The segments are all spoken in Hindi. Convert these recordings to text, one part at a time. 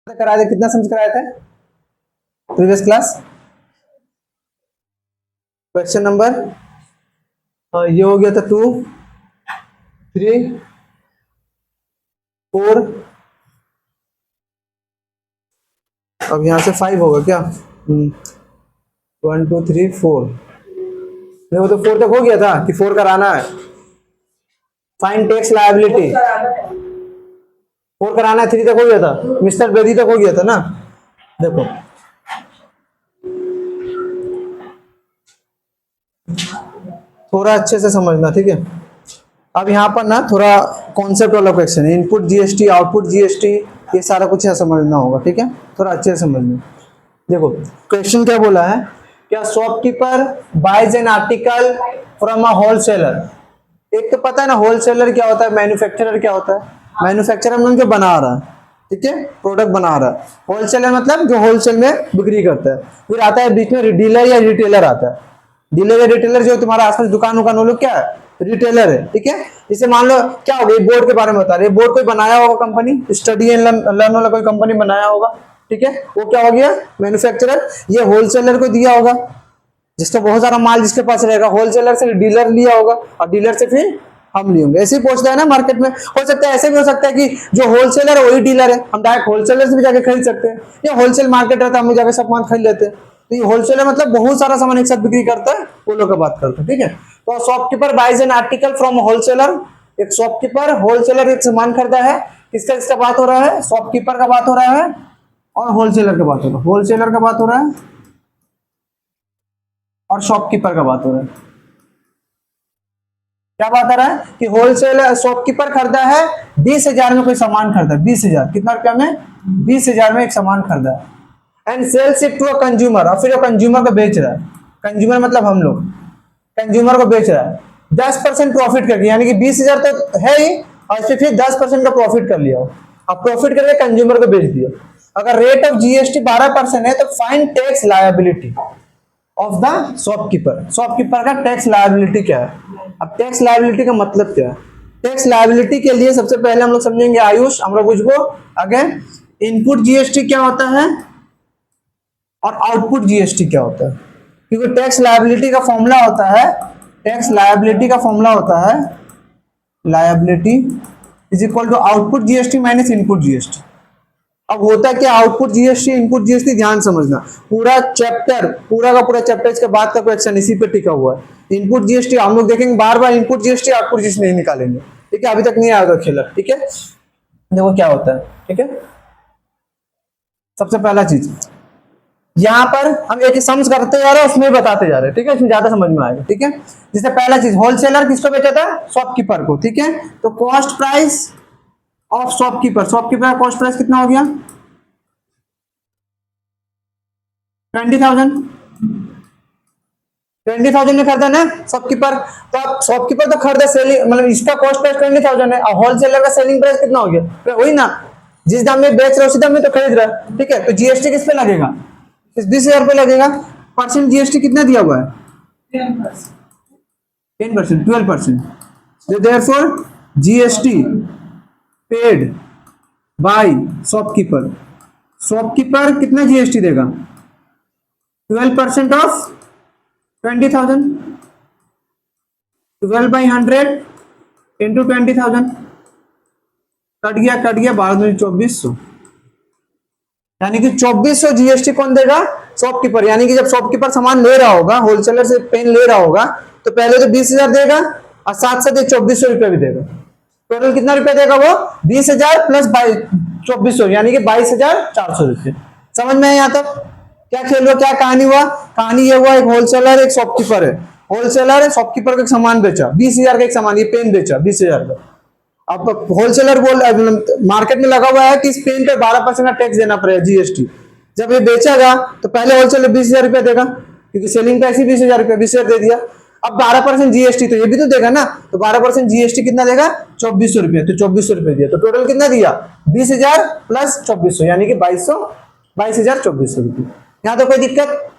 कराया था, कितना सम्स कराया था प्रीवियस क्लास? क्वेश्चन नंबर ये हो गया था 2, 3, 4, अब यहां से 5 होगा क्या? 1 2 3 4, नहीं वो तो 4 तक हो गया था कि 4 कराना है। फाइन टैक्स लायबिलिटी 4 कराना है, 3 तक हो गया था, मिस्टर बेदी तक हो गया था ना। देखो थोड़ा अच्छे से समझना, ठीक है। अब यहाँ पर ना थोड़ा कॉन्सेप्ट वाला क्वेश्चन है, इनपुट जीएसटी आउटपुट जीएसटी ये सारा कुछ है समझना होगा, ठीक है, थोड़ा अच्छे से समझना। देखो क्वेश्चन क्या बोला है, क्या shopkeeper buys an article from a wholesaler. एक तो पता है ना होलसेलर क्या होता है, मैन्युफैक्चरर क्या होता है। मैन्युफैक्चरर मतलब जो बना रहा है, ठीक है, प्रोडक्ट बना रहा है। होलसेलर मतलब जो होलसेल में बिक्री करता है। फिर आता है बीच में डीलर या रिटेलर आता है। डीलर या रिटेलर जो तुम्हारा आसपास दुकान उकान वो लोग क्या है, रिटेलर है, ठीक है। जैसे मान लो क्या हो गया, बोर्ड के बारे में बता रहे, बोर्ड कोई बनाया होगा कंपनी, स्टडी एंड लर्न वाला कोई कंपनी बनाया होगा, ठीक है, वो क्या हो गया मैन्युफैक्चरर। ये होलसेलर को दिया होगा, जिसका बहुत सारा माल जिसके पास रहेगा, होलसेलर से डीलर लिया होगा और डीलर से फिर हम लिए होंगे। ऐसे ही पहुंचता है ना मार्केट में। हो सकता है ऐसे भी हो सकता है कि जो होलसेलर है वही डीलर है, हम डायरेक्ट होलसेलर से भी जाके खरीद सकते हैं, या होलसेल मार्केट रहता है हम जाके सामान खरीद लेते हैं। तो ये होलसेलर मतलब बहुत सारा सामान एक साथ बिक्री करता है, वो लोग का बात करते हैं, ठीक है। तो shopkeeper buys an article from wholesaler, एक शॉपकीपर होलसेलर एक सामान खरीदा है, किसका किसका बात हो रहा है, शॉपकीपर का बात हो रहा है और होलसेलर का बात हो रहा है, होलसेलर का बात हो रहा है और शॉपकीपर का बात हो रहा है। क्या बात आ रहा है कि होलसेलर शॉपकीपर खरीदा है 20,000 में कोई सामान खरीदा, 20,000 कितना रुपया में, 20,000 में एक सामान खरीदा है and sells it to a consumer, और फिर वो कंज्यूमर को बेच रहा है। कंज्यूमर मतलब हम लोग, कंज्यूमर को बेच रहा है 10% प्रॉफिट करके, यानी कि 20,000 तो है ही और फिर 10% का प्रॉफिट कर लिया, अब प्रॉफिट करके कंज्यूमर को बेच दिया। अगर रेट ऑफ जीएसटी 12% है तो fine tax liability of the shopkeeper, shopkeeper का टैक्स लायबिलिटी क्या है। अब टैक्स लायबिलिटी का मतलब क्या है, टैक्स लायबिलिटी के लिए सबसे पहले हम लोग समझेंगे आयुष, हम लोग बुझबो आगे इनपुट जीएसटी क्या होता है और आउटपुट जीएसटी क्या होता है। क्योंकि टैक्स लायबिलिटी का फॉर्मूला होता है, टैक्स लायबिलिटी का फॉर्मूला होता है liability is equal to output GST minus input GST. अब होता है क्या, आउटपुट जीएसटी इनपुट जीएसटी ध्यान समझना, पूरा चैप्टर पूरा का पूरा चैप्टर इसके बाद का क्वेश्चन इसी पे टिका हुआ है। इनपुट जीएसटी हम लोग देखेंगे बार बार, इनपुट जीएसटी आउटपुट जीएसटी नहीं निकालेंगे, ठीक है, अभी तक नहीं आएगा खेला, ठीक है। देखो क्या होता है, ठीक है। सबसे पहला चीज यहाँ पर हम एक सम्स करते जा रहे हैं, उसमें बताते जा रहे हैं, ठीक है, इसमें ज्यादा समझ में आएगा, ठीक है। जैसे पहला चीज होलसेलर किसको बेचा था, शॉपकीपर को, ठीक है। तो cost price of shopkeeper, shopkeeper का कॉस्ट प्राइस कितना हो गया 20,000, 20,000 में खरीदा ना शॉपकीपर। तो अब शॉपकीपर तो खरीदा सेलिंग मतलब इसका कॉस्ट प्राइस 20,000 है और होलसेलर का सेलिंग प्राइस कितना हो गया, वही ना, जिस दाम में बेच रहे हो उसी दाम में तो खरीद रहा है, ठीक है। तो जीएसटी किस पे लगेगा, 20,000 रुपये लगेगा। परसेंट जीएसटी कितना दिया हुआ है 10%, 12%। Therefore GST paid by shopkeeper, shopkeeper कितना जीएसटी देगा 12% ऑफ 20,000, 12 बाई 100 इंटू 20,000, कट गया 12,2400, यानी कि 2400 जीएसटी कौन देगा, शॉपकीपर। यानी कि जब शॉपकीपर सामान ले रहा होगा, होलसेलर से पेन ले रहा होगा, तो पहले तो 20,000 देगा और साथ साथ 2400 रुपये भी देगा। टोटल कितना रुपया देगा वो 20,000 प्लस 2400 यानी कि 22,400 रुपये। समझ में यहाँ तक क्या खेल हुआ, क्या कहानी हुआ, कहानी ये हुआ एक होलसेलर एक शॉपकीपर है, होलसेलर है शॉपकीपर को एक सामान बेचा 20,000 का, एक सामान ये पेन बेचा 20,000 का। अब होलसेलर बोल मार्केट में लगा हुआ है कि इस पेन पे 12% का टैक्स देना पड़ेगा जीएसटी। जब ये बेचेगा तो पहले होलसेलर 20,000 रुपया देगा, क्योंकि सेलिंग प्राइस ही 20,000 रुपया, 20,000 दे दिया। अब 12% जीएसटी तो ये भी तो देगा ना, तो 12% जीएसटी कितना देगा 2400 रुपया, तो 2400 रुपया दिया, तो टोटल कितना दिया 20,000 प्लस 2400 यानी कि 22,2400 रुपये। यहाँ तो कोई दिक्कत।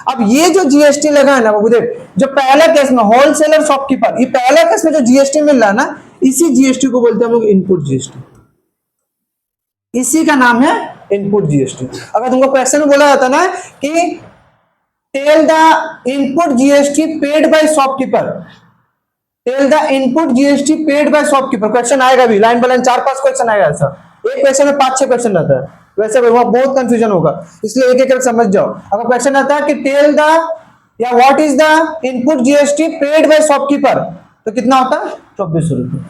अब ये जो जीएसटी लगा है ना वो देख, जो पहला केस में होलसेलर शॉपकीपर, ये पहला केस में जो जीएसटी मिल रहा है ना, इसी जीएसटी को बोलते हैं हम लोग इनपुट जीएसटी, इसी का नाम है इनपुट जीएसटी। अगर तुमको क्वेश्चन में बोला जाता ना कि tell the input GST paid by shopkeeper, tell the input GST paid by shopkeeper, question आएगा भी लाइन बाय लाइन 4-5 क्वेश्चन आएगा ऐसा, एक क्वेश्चन में 5-6 क्वेश्चन रहता है, वैसे वहां बहुत कंफ्यूजन होगा, इसलिए एक एक समझ जाओ। अगर क्वेश्चन आता है कि टेल द या what is the input GST paid by shopkeeper, तो कितना होता है 2400 रुपये।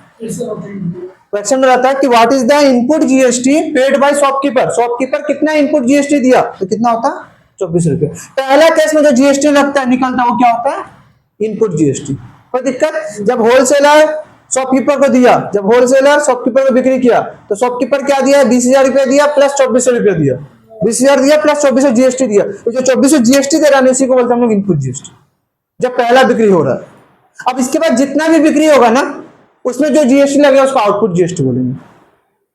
क्वेश्चन में रहता है कि what is the input GST paid by shopkeeper, shopkeeper कितना इनपुट जीएसटी दिया, तो कितना होता है 24 रुपये। पहला केस में जो जीएसटी लगता है निकलता है वो क्या होता है इनपुट जीएसटी। कोई दिक्कत? जब होलसेलर शॉपकीपर को दिया, जब होलसेलर शॉपकीपर को बिक्री किया तो शॉपकीपर क्या दिया 20,000 रुपया दिया प्लस 2400 रुपया दिया, 20,000 दिया प्लस 2400 जीएसटी दिया, तो जो 2400 जीएसटी दे रहा है इसी को बोलते हैं हम लोग इनपुट जीएसटी, जब पहला बिक्री हो रहा है। अब इसके बाद जितना भी बिक्री होगा ना उसमें जो जीएसटी लगेगा उसको आउटपुट जीएसटी बोलेंगे।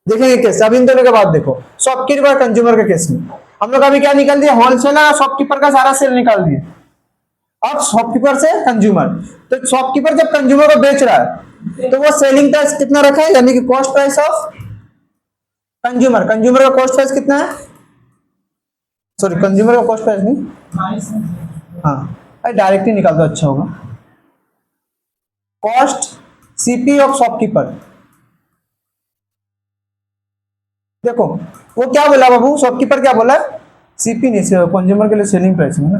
देखेंगे कैसे, अब इन दोनों के बाद देखो शॉपकीपर कंज्यूमर के केस में हम लोग अभी क्या निकाल दिया, होलसेलर और शॉपकीपर का सारा सेल निकाल दिए। अब शॉपकीपर से कंज्यूमर, तो शॉपकीपर जब कंज्यूमर को बेच रहा है तो वो सेलिंग प्राइस कितना रखा है, यानी कि cost price of consumer, consumer का कॉस्ट प्राइस कितना है, सॉरी कंज्यूमर का कॉस्ट प्राइस नहीं, हाँ डायरेक्ट ही निकाल दो अच्छा होगा। कॉस्ट सीपी ऑफ शॉपकीपर, देखो वो क्या बोला बाबू, शॉपकीपर क्या बोला, सीपी नहीं, कंज्यूमर के लिए सेलिंग प्राइस है ना।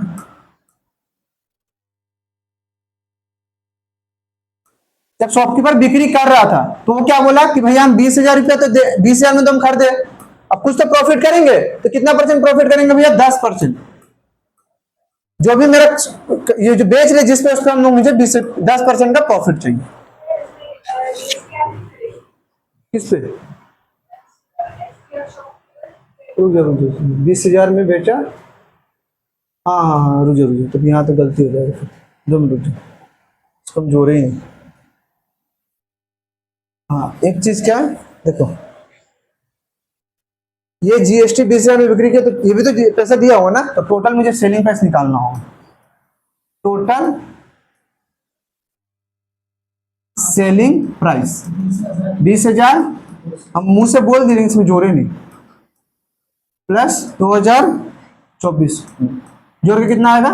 जब शॉपकीपर बिक्री कर रहा था तो वो क्या बोला कि भैया हम 20,000 रुपया तो 20,000 में तो हम खरीदे, अब कुछ तो प्रॉफिट करेंगे, तो कितना परसेंट प्रॉफिट करेंगे भैया 10%, जो भी मेरा ये जो बेच रहे जिस पे उस पर हम लोग मुझे 10% का प्रॉफिट चाहिए। किस पे 20,000 में बेचा, हाँ रुझे रुझे, तो यहाँ तो गलती हो जाएगी, 2 मिनट रुझे कमजोर ही नहीं। हाँ एक चीज क्या है देखो, ये जीएसटी 20,000 में बिक्री किया तो ये भी तो पैसा दिया होगा ना, तो टोटल मुझे सेलिंग प्राइस निकालना होगा, टोटल सेलिंग प्राइस 20,000, हम मुंह से बोल दे इसमें जोड़े नहीं, प्लस 2024 जोड़ के कितना आएगा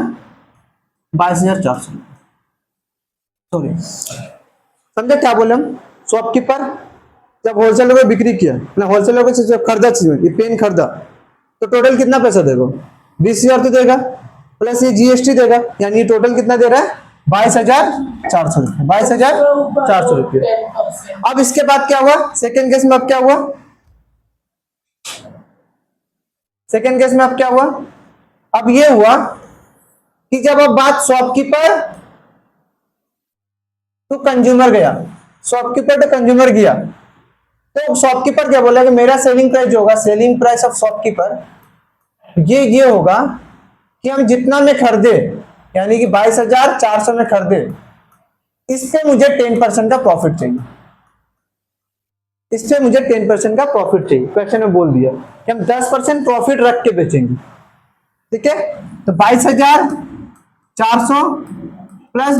22,400, सॉरी समझे क्या बोले हम। शॉपकीपर जब होलसेलर को बिक्री किया ना, होलसेलर को जब खरीदा चीज ये पेन खरीदा तो टोटल कितना पैसा देगा 20,000 तो देगा, प्लस ये जीएसटी देगा, यानी ये टोटल कितना दे रहा है 22,400 रुपये, 22,400 रुपये। अब इसके बाद क्या हुआ सेकेंड केस में, अब क्या हुआ सेकेंड केस में, अब क्या हुआ, अब ये हुआ कि जब अब बात शॉपकीपर टू कंज्यूमर गया, शॉपकीपर टू कंज्यूमर गया, तो शॉपकीपर क्या बोला कि मेरा सेलिंग प्राइस जो होगा, सेलिंग प्राइस ऑफ शॉपकीपर ये होगा कि हम जितना में खरीदे, यानी कि 22,400 में खरीदे, इस पे मुझे 10% का प्रॉफिट चाहिए, इससे मुझे 10% का प्रॉफिट चाहिए। क्वेश्चन में बोल दिया कि हम 10% प्रॉफिट रख के बेचेंगे, ठीक है। तो 22,400 प्लस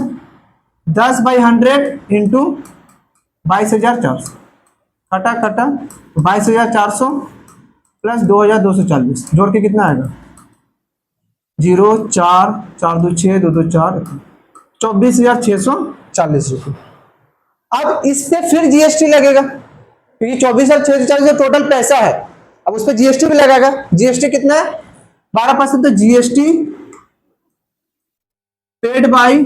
10/100 इंटू 22,400 कटा 22,400 प्लस 2,240 जोड़ के कितना आएगा 0 4 4 2 6 2 2 4 24,640 रुपये। अब इस पे फिर जीएसटी लगेगा क्योंकि 24,640 टोटल पैसा है, अब उस पर जीएसटी भी लगेगा। जीएसटी कितना है 12%, तो GST paid by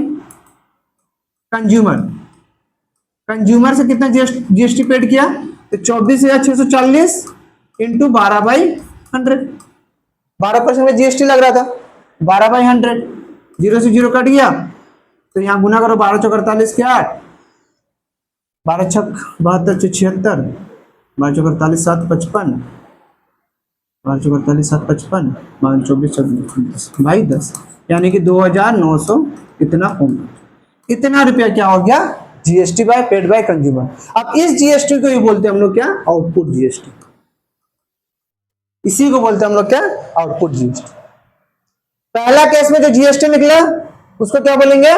consumer, consumer से कितना जीएसटी पेड किया तो 24,640 इंटू 12/100, 12% में जीएसटी लग रहा था, 12/100 0 से 0 कट गया तो यहाँ गुना करो 12 चौक 48 के 8, 12 छक 72 76, 12 चौक 48 7 55, 12 चौक 48 7 55, 12 24 भाई 10, यानी कि 2,900 इतना होगा, इतना रुपया क्या हो गया GST by paid by consumer. अब इस जीएसटी को ही बोलते हैं हम लोग क्या आउटपुट जीएसटी, इसी को बोलते हैं हम लोग क्या आउटपुट जीएसटी। पहला केस में जो जीएसटी निकला उसको क्या बोलेंगे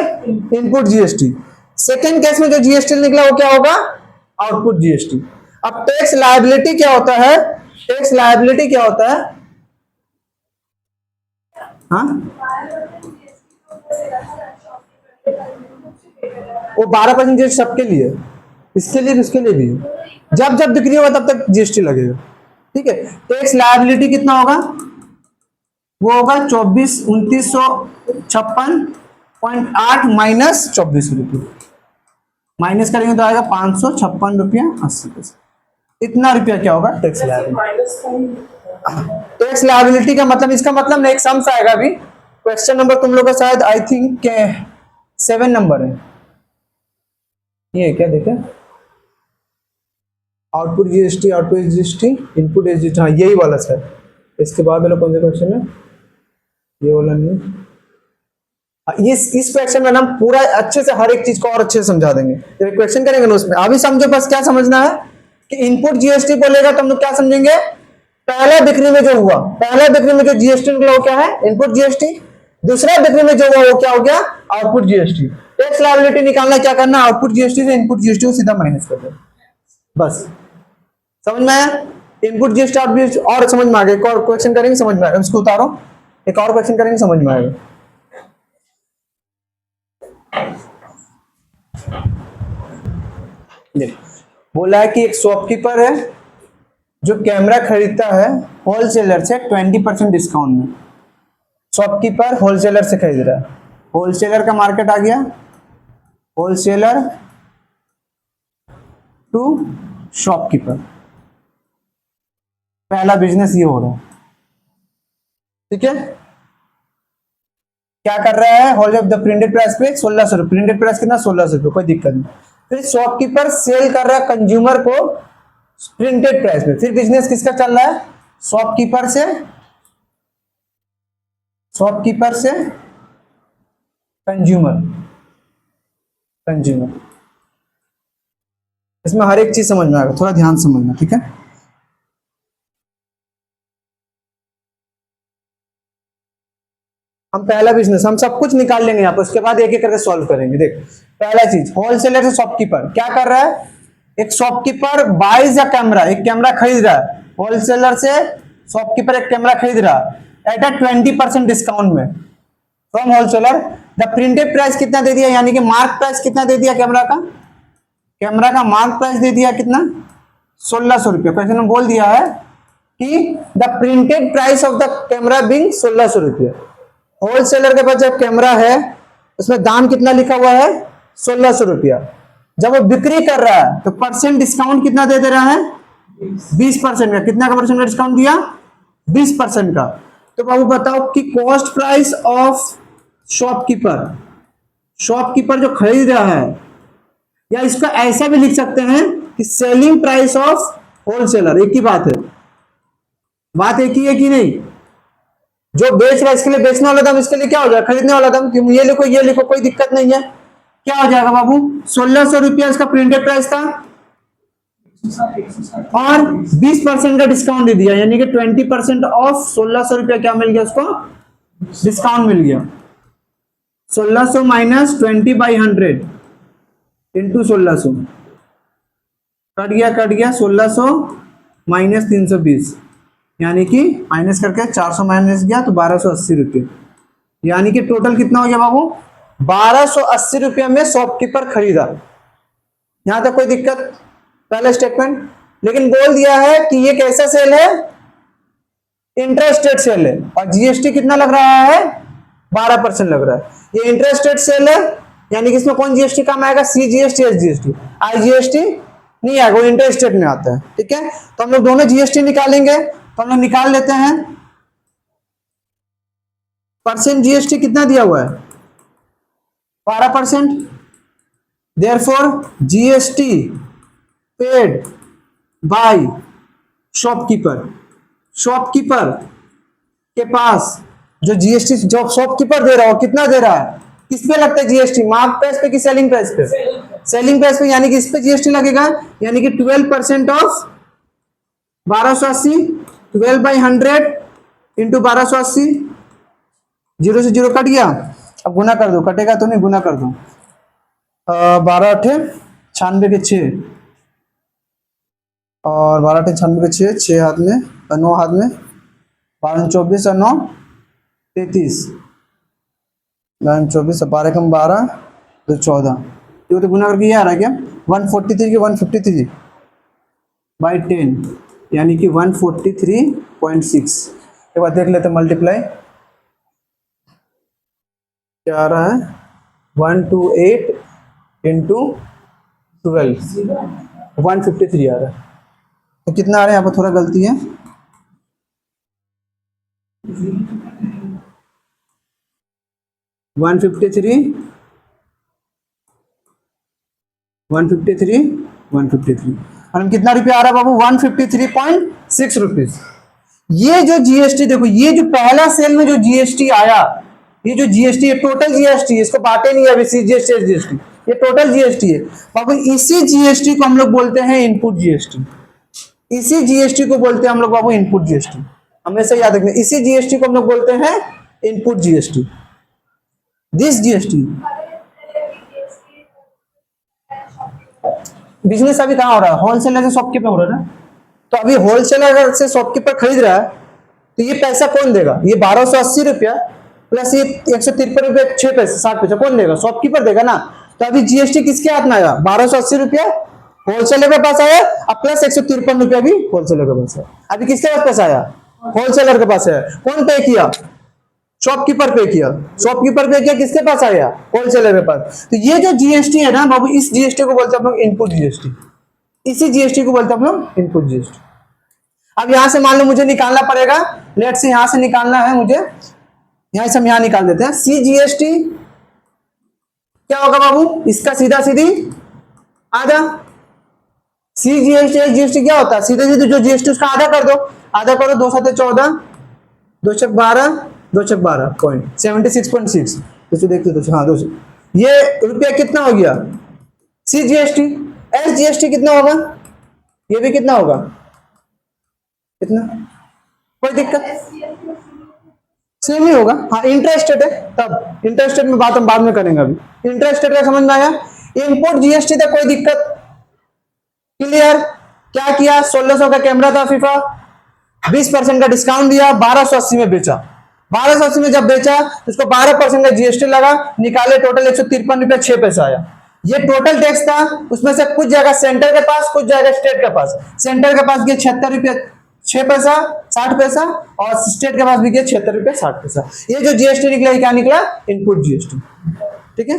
इनपुट जीएसटी, सेकेंड केस में जो जीएसटी निकला वो क्या होगा आउटपुट जीएसटी। अब टैक्स लायबिलिटी क्या होता है टैक्स लायबिलिटी क्या होता है? हाँ, वो 12% जीएसटी सबके लिए, इसके लिए भी उसके लिए भी। जब जब बिक्री होगा तब तक जीएसटी लगेगा। ठीक है, टैक्स लायबिलिटी कितना होगा? वो होगा 24,2956.8 माइनस 24 रुपये, माइनस करेंगे तो आएगा 556 रुपया 80 पैसे। इतना रुपया क्या होगा टैक्स लायबिलिटी। टैक्स लायबिलिटी का मतलब, इसका मतलब एक सम्स आएगा अभी। क्वेश्चन नंबर तुम लोग का शायद आई थिंक 7 नंबर है, ये क्या देखे, output GST, output GST, input GST, हाँ यही वाला सर। इसके बाद वाला कौन सा क्वेश्चन है? ये वाला नहीं। इस क्वेश्चन में ना पूरा अच्छे से हर एक चीज को और अच्छे से समझा देंगे। जब क्वेश्चन करेंगे ना उसमें अभी समझो, बस क्या समझना है कि इनपुट जीएसटी बोलेगा तो हम लोग क्या समझेंगे? पहला बिक्री में जो हुआ, पहला बिक्री में जो जीएसटी निकला वो क्या है? Input GST. दूसरा बिक्री में जो हुआ वो क्या हो गया? Output GST. टैक्स लायबिलिटी निकालना क्या करना? आउटपुट जीएसटी से इनपुट जीएसटी को सीधा माइनस कर दो, बस। समझ में आया? Input GST output GST. और समझ में आ गया? एक और क्वेश्चन करेंगे समझ में आएगा, इसको उतारो, एक और क्वेश्चन करेंगे समझ में आएगा। बोला है कि एक शॉपकीपर है जो कैमरा खरीदता है होलसेलर से 20% डिस्काउंट में। शॉपकीपर होलसेलर से खरीद रहा है, होलसेलर का मार्केट आ गया, होलसेलर टू शॉपकीपर, पहला बिजनेस ये हो रहा है। ठीक है, क्या कर रहा है? होल द प्रिंटेड प्राइस पे 1600 रुपये, प्रिंटेड प्राइस कितना? 1600 रुपये, कोई दिक्कत नहीं। फिर शॉपकीपर सेल कर रहा है कंज्यूमर को प्रिंटेड प्राइस पे। फिर बिजनेस किसका चल रहा है? शॉपकीपर से, शॉपकीपर से कंज्यूमर, कंज्यूमर। इसमें हर एक चीज समझ में आएगा, थोड़ा ध्यान समझना, ठीक है। हम पहला बिजनेस हम सब कुछ निकाल लेंगे यहाँ पर, उसके बाद एक एक करके सॉल्व करेंगे। देख, पहला चीज होलसेलर से शॉपकीपर क्या कर रहा है? एक शॉपकीपर बाइज अ कैमरा, एक कैमरा खरीद रहा है। होलसेलर से शॉपकीपर एक कैमरा खरीद रहा है एट अ 20% डिस्काउंट में from wholesaler. The printed price कितना दे दिया, यानी कि मार्क प्राइस कितना दे दिया कैमरा का? कैमरा का मार्क प्राइस दे दिया कितना? 1600 रुपये। क्वेश्चन में बोल दिया है कि the printed price of the camera being 1600 रुपये। होलसेलर के पास जब कैमरा है उसमें दाम कितना लिखा हुआ है? 1600 रुपया। जब वो बिक्री कर रहा है तो परसेंट डिस्काउंट कितना दे रहा है? 20% का। कितना का परसेंट का डिस्काउंट दिया? 20% का। तो बाबू बताओ कि cost price of shopkeeper, shopkeeper जो खरीद रहा है, या इसका ऐसा भी लिख सकते हैं कि सेलिंग प्राइस ऑफ होलसेलर। एक ही बात है, बात एक ही है कि नहीं? जो बेच रहा है इसके लिए बेचने वाला दाम, इसके लिए क्या हो जाएगा? खरीदने वाला दाम। ये लिखो, ये लिखो, कोई दिक्कत नहीं है। क्या हो जाएगा बाबू? 1600 रुपया इसका प्रिंटेड प्राइस था और 20% का डिस्काउंट दे दिया, यानी कि 20% ऑफ 1600 रुपया क्या मिल गया उसको? डिस्काउंट मिल गया। 1600 माइनस 20/100 इंटू 1600, कट गया 1600 माइनस 320, यानी कि माइनस करके 400 माइनस गया तो 1280 रुपये। यानी कि टोटल कितना हो गया बाबू? 1280 रुपये में शॉपकीपर खरीदा। यहां तक कोई दिक्कत? पहला स्टेटमेंट। लेकिन बोल दिया है कि ये कैसा सेल है? इंटरस्टेट सेल है, और जीएसटी कितना लग रहा है? 12% लग रहा है। ये इंटरस्टेट सेल है, यानी कि इसमें कौन जीएसटी काम आएगा? CGST, SGST. आईजीएसटी नहीं आएगा, वो इंटरस्टेट में आता है। ठीक है, तो हम लोग दोनों जीएसटी निकालेंगे, तो हम लोग निकाल लेते हैं। परसेंट जीएसटी कितना दिया हुआ है? 12%। Therefore GST paid by shopkeeper, shopkeeper के पास जो जीएसटी जो शॉपकीपर दे रहा हो, कितना दे रहा है? किस पे लगता है जीएसटी? मार्क प्राइस पे कि सेलिंग प्राइस पे? सेलिंग प्राइस पे, यानी कि इस पे जीएसटी लगेगा, यानी कि 12% ऑफ 1280, 12/100 इंटू 1280, 0 से 0 कट गया। अब गुना कर दो, कटेगा तो नहीं, गुना कर दो। 12 8 96 के 6, और 12 टे 96 पे 6, 6 हाथ में और 9 हाथ में, 12 24 और 9 33, 12 24 और 12 कम 12 तो 14। ये तो गुना करके ये आ रहा है क्या 143 के 153 बाई 10 यानी कि 143.6। एक बार देख लेते मल्टीप्लाई क्या आ रहा है 128 इंटू 12 153 आ रहा है। तो कितना आ रहा है यहाँ पर थोड़ा गलती है 153 153 153 और कितना रुपया आ रहा है बाबू 153.6 रुपीज। ये जो जीएसटी देखो ये जो पहला सेल में जो जीएसटी आया ये जो जीएसटी है टोटल जीएसटी है, इसको बांटे नहीं अभी सीजीएसटी जीएसटी, ये टोटल जीएसटी है बाबू। इसी जीएसटी को हम लोग बोलते हैं इनपुट जीएसटी, इसी जीएसटी को बोलते हैं हम लोग बाबू इनपुट जीएसटी, हमेशा याद रखना इसी जीएसटी को हम लोग बोलते हैं input GST. This GST business अभी कहाँ हो रहा है होलसेलर से शॉपकीपर हो रहा है ना, तो अभी होलसेलर से शॉपकीपर खरीद रहा है तो ये पैसा कौन देगा, ये 1280 रुपया प्लस ये 153 रुपया 6 पैसे 60 पैसा कौन देगा, शॉपकीपर देगा ना। तो अभी जीएसटी किसके हाथ में आया 1280 रुपया होलसेलर के पास आया और प्लस 153 रुपया भी होलसेलर के पास है। अभी किसके पास पैसा आया होलसेलर के पास है, कौन पे किया शॉपकीपर पे किया, शॉपकीपर पे किया किसके पास आया होलसेलर के पास। तो ये जो जीएसटी है ना बाबू इस जीएसटी को बोलते हैं हम लोग इनपुट जीएसटी, इसी जीएसटी को बोलते हैं हम लोग इनपुट जीएसटी। अब यहां से मान लो मुझे निकालना पड़ेगा, लेट से यहां से निकालना है मुझे, यहां से हम यहां निकाल देते हैं सी जीएसटी क्या होगा बाबू इसका सीधा सीधी आधा, सी जीएसटी जीएसटी क्या होता है सीधे सीधे जो जीएसटी उसका आधा कर दो, आधा करो 2 7 14 2 6 12 2 6 12.76.6 तो देखते तो हाँ 2 ये रुपया कितना हो गया सी जीएसटी। एस जीएसटी कितना होगा ये भी कितना होगा कितना, कोई दिक्कत सेम ही होगा। हाँ इंटरेस्टेड है तब इंटरेस्टेड में बात हम बाद में करेंगे, अभी इंटरेस्टेड का समझ में आया। इनपुट जीएसटी तक कोई दिक्कत क्लियर। क्या किया 1600 का कैमरा था फीफा 20% का डिस्काउंट दिया 1280 में बेचा, 1280 में जब बेचा तो उसको 12% का जीएसटी लगा, निकाले टोटल 153 रुपया 6 पैसा आया। ये टोटल टैक्स था, उसमें से कुछ जाएगा सेंटर के पास कुछ जाएगा स्टेट के पास। सेंटर के पास गया 76 रुपया 6 पैसा 60 पैसा और स्टेट के पास भी गया 76 रुपया 60 पैसा। ये जो जीएसटी निकला क्या निकला इनपुट जीएसटी, ठीक है।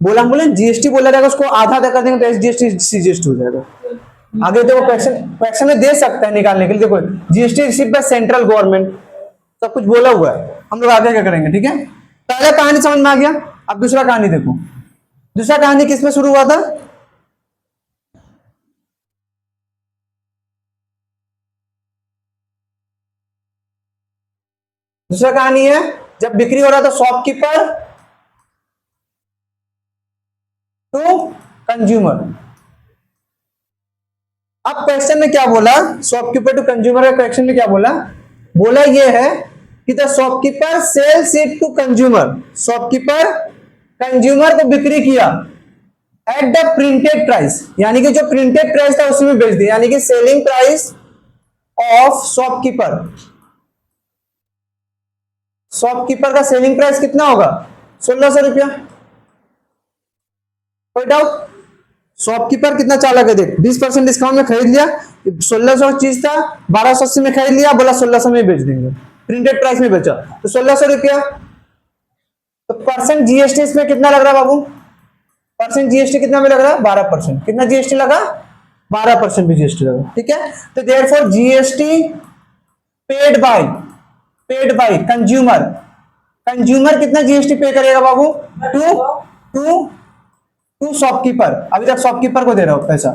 बोला हम बोले जीएसटी बोला जाएगा उसको आधा कर देंगे तो एसजीएसटी सीजीएसटी हो जाएगा। आगे देखो क्वेश्चन में दे सकता है निकालने के लिए, देखो GST receive by central government सब कुछ बोला हुआ है, हम लोग आगे क्या करेंगे, ठीक है। पहला कहानी समझ में आ गया, अब दूसरा कहानी देखो। दूसरा कहानी किसमें शुरू हुआ था दूसरा कहानी है जब बिक्री हो रहा था शॉपकीपर टू कंज्यूमर। अब क्वेश्चन में क्या बोला शॉपकीपर टू कंज्यूमर का क्वेश्चन में क्या बोला, बोला ये है कि the shopkeeper sells it to consumer, shopkeeper consumer को बिक्री किया एट द प्रिंटेड प्राइस, यानी कि जो प्रिंटेड प्राइस था उसी में बेच दिया, यानी कि selling price of shopkeeper, shopkeeper का सेलिंग प्राइस कितना होगा 1600 रुपया। कोई डाउट, शॉपकीपर कितना चालक है देख 20% डिस्काउंट में खरीद लिया, 1600 चीज था 1280 में खरीद लिया, बोला 1600 में बेच देंगे, प्रिंटेड प्राइस में बेचा तो 1600 रुपया। तो परसेंट जीएसटी इसमें कितना लग रहा है बाबू, परसेंट जीएसटी कितना में लग रहा है 12%, कितना जीएसटी लगा 12% भी जीएसटी लगा, ठीक है। तो therefore GST paid by consumer, consumer कितना जीएसटी पे करेगा बाबू टू शॉपकीपर। अभी तक शॉपकीपर को दे रहा हो पैसा,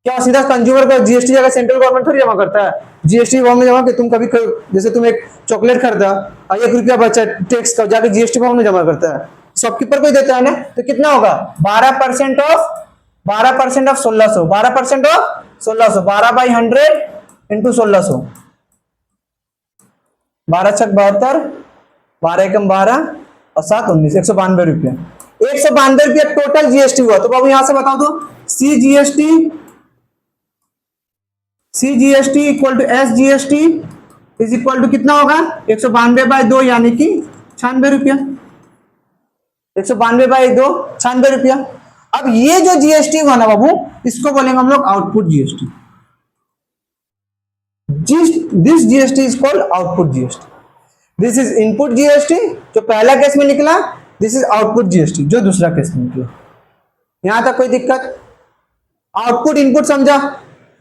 क्या सीधा कंज्यूमर को जीएसटी जगह सेंट्रल गवर्नमेंट थोड़ी जमा करता है, जीएसटी फॉर्म में जमा कि तुम कभी जैसे तुम एक चॉकलेट खरीदा और 1 रुपया बचा टैक्स का जाकर जीएसटी फॉर्म में जमा करता है, शॉपकीपर को ही देता है ना। तो कितना होगा 12% ऑफ 1600, 12% ऑफ 1600, 12/100 इंटू 1600, 12 छक 72, 12 एकम 12 और 7 19, 192 रुपया। 192 रुपया टोटल जीएसटी हुआ। तो बाबू यहां से बताओ तो C GST equal to S GST is equal to कितना होगा 192/2 यानी कि 96 रुपया। 192/2 96 रुपया। अब ये जो जीएसटी हुआ ना बाबू इसको बोलेंगे हम लोग output GST. This GST is called output GST. This is input GST जो पहला केस में निकला, दिस इज आउटपुट जीएसटी जो दूसरा केस में निकला। यहां तक कोई दिक्कत? आउटपुट इनपुट समझा?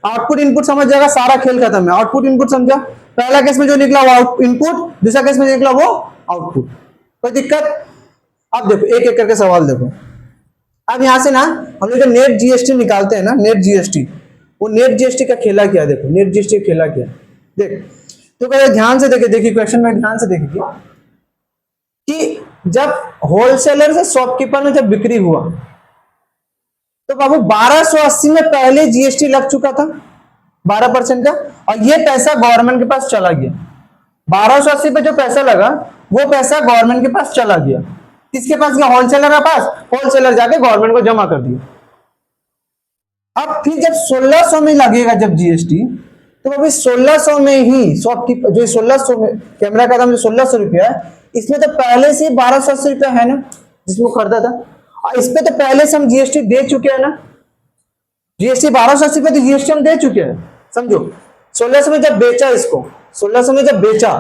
आउटपुट इनपुट समझ जाएगा, सारा खेल खत्म है। आउटपुट इनपुट समझा? पहला केस में जो निकला वो इनपुट, दूसरा केस में निकला वो आउटपुट। कोई दिक्कत? अब देखो एक एक करके सवाल देखो। अब यहां से ना हम लोग जो नेट जीएसटी निकालते हैं ना, नेट जीएसटी, वो नेट जीएसटी का खेला क्या? देखो नेट जीएसटी का खेला क्या देख, तो कहीं ध्यान से देखिए क्वेश्चन में ध्यान से देखिए कि जब होलसेलर से शॉपकीपर में जब बिक्री हुआ तो बाबू 1280 में पहले जीएसटी लग चुका था 12% का, और ये पैसा गवर्नमेंट के पास चला गया। 1280 पे जो पैसा लगा वो पैसा गवर्नमेंट के पास चला गया। किसके पास गया? होलसेलर के पास। होलसेलर जाके गवर्नमेंट को जमा कर दिया। अब फिर जब 1600 में लगेगा जब जीएसटी, तो अभी 1600 में ही शॉपकीपर जो 1600 में कैमरा का दाम जो 1600 रुपया है, इसमें तो पहले से 1280 रुपया है ना जिसमें खरीदा था, और इस पे तो पहले से हम जीएसटी दे चुके हैं ना। जीएसटी 1280 पे तो जीएसटी हम दे चुके हैं, समझो। 1600 में जब बेचा इसको, 1600 में जब बेचा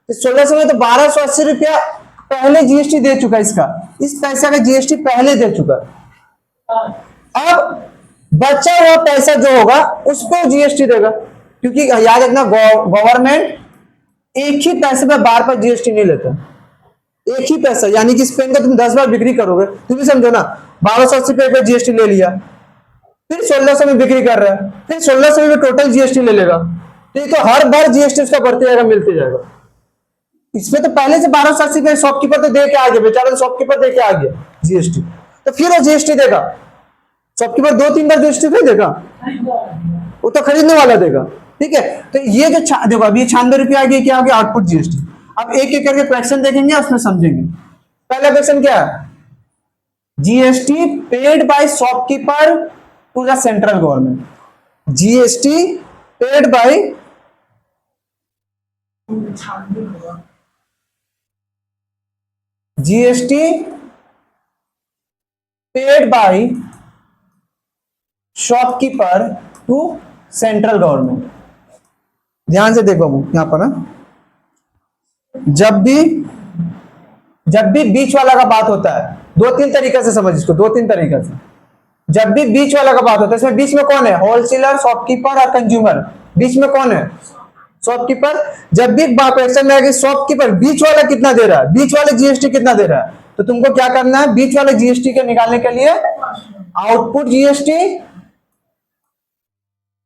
तो 1600 में तो 1280 रुपया पहले जीएसटी दे चुका, इसका इस पैसा का जीएसटी पहले दे चुका। अब बचा हुआ पैसा जो होगा उसको जीएसटी देगा, क्योंकि याद रखना गवर्नमेंट एक ही पैसे पे बार बार जीएसटी नहीं लेता। एक ही पैसा यानी कि इस पेन का तुम 10 बार बिक्री करोगे, तुम भी समझो ना, 1280 पे जीएसटी ले लिया, फिर 1600 में बिक्री कर रहा है, फिर 1600 में टोटल जीएसटी ले लेगा, तो हर बार जीएसटी उसका बढ़ते जाएगा, मिलते जाएगा। इसमें तो पहले से 1280 पे शॉपकीपर तो दे के आ गया, बेचारा तो शॉपकीपर दे के आ गया जीएसटी, तो फिर वो जीएसटी देगा। शॉपकीपर 2-3 बार जीएसटी नहीं देगा, वो तो खरीदने वाला देगा, ठीक है। तो ये जो देखो अभी 96 रुपया आ गया, क्या आ गया? Output GST. अब एक एक करके क्वेश्चन देखेंगे, उसमें समझेंगे। पहला क्वेश्चन क्या है? GST paid by shopkeeper to the central government. GST paid by shopkeeper to central government. ध्यान से देखो यहां पर ना, जब भी बीच वाला का बात होता है, 2-3 तरीके से समझ इसको, 2-3 तरीके से। जब भी बीच वाला का बात होता है, इसमें बीच में कौन है? होलसेलर, शॉपकीपर और कंज्यूमर। बीच में कौन है? शॉपकीपर। जब भी क्वेश्चन में आएगा शॉपकीपर बीच वाला कितना दे रहा है, बीच वाले जीएसटी कितना दे रहा है, तो तुमको क्या करना है? बीच वाले जीएसटी के निकालने के लिए आउटपुट जीएसटी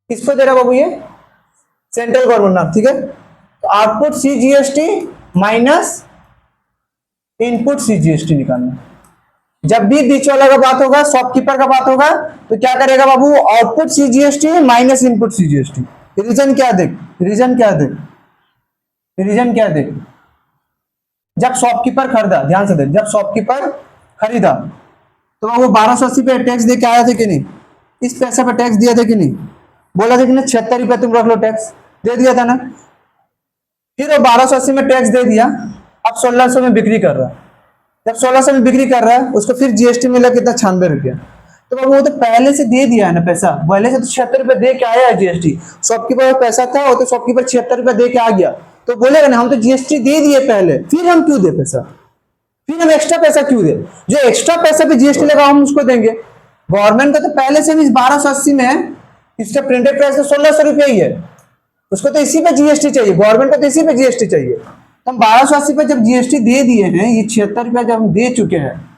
किसको दे रहा है बाबू? ये सेंट्रल गवर्नमेंट, ठीक है। तो output C GST minus input C GST निकालना। जब भी बीच वाला का बात होगा, शॉपकीपर का बात होगा, तो क्या करेगा बाबू? Output C GST minus input C GST. Reason क्या देख, रीजन क्या देख, जब शॉपकीपर खरीदा, ध्यान से देख, जब शॉपकीपर खरीदा तो वो 1280 पे टैक्स दे के आया था कि नहीं? इस पैसे पे टैक्स दिया था कि नहीं? बोला था कि नहीं 76 रुपया तुम रख लो, टैक्स दे दिया था ना। फिर वो 1280 में टैक्स दे दिया, अब 1600 में बिक्री कर रहा है। जब 1600 में बिक्री कर रहा है, उसको फिर जीएसटी मिला कितना? 96 रुपया। तो वो तो पहले से दे दिया है ना पैसा, पहले से तो 76 रुपया दे के आया है जीएसटी। शॉपकीपर पैसा था, वो तो शॉपकीपर 76 रुपया दे के आ गया, तो बोलेगा ना हम तो जीएसटी दे दिए पहले, फिर हम क्यों दे पैसा? फिर हम एक्स्ट्रा पैसा क्यों दे? जो एक्स्ट्रा पैसा पे जीएसटी लगा हम उसको देंगे। गवर्नमेंट का तो पहले से भी 1280 में इसका प्रिंटेड प्राइस तो 1600 रुपया ही है, उसको तो इसी पे जीएसटी चाहिए, गवर्नमेंट को तो इसी पे जीएसटी चाहिए। तो हम 1280 पे जब जीएसटी दे दिए हैं, ये 76 रुपया जब हम दे चुके हैं,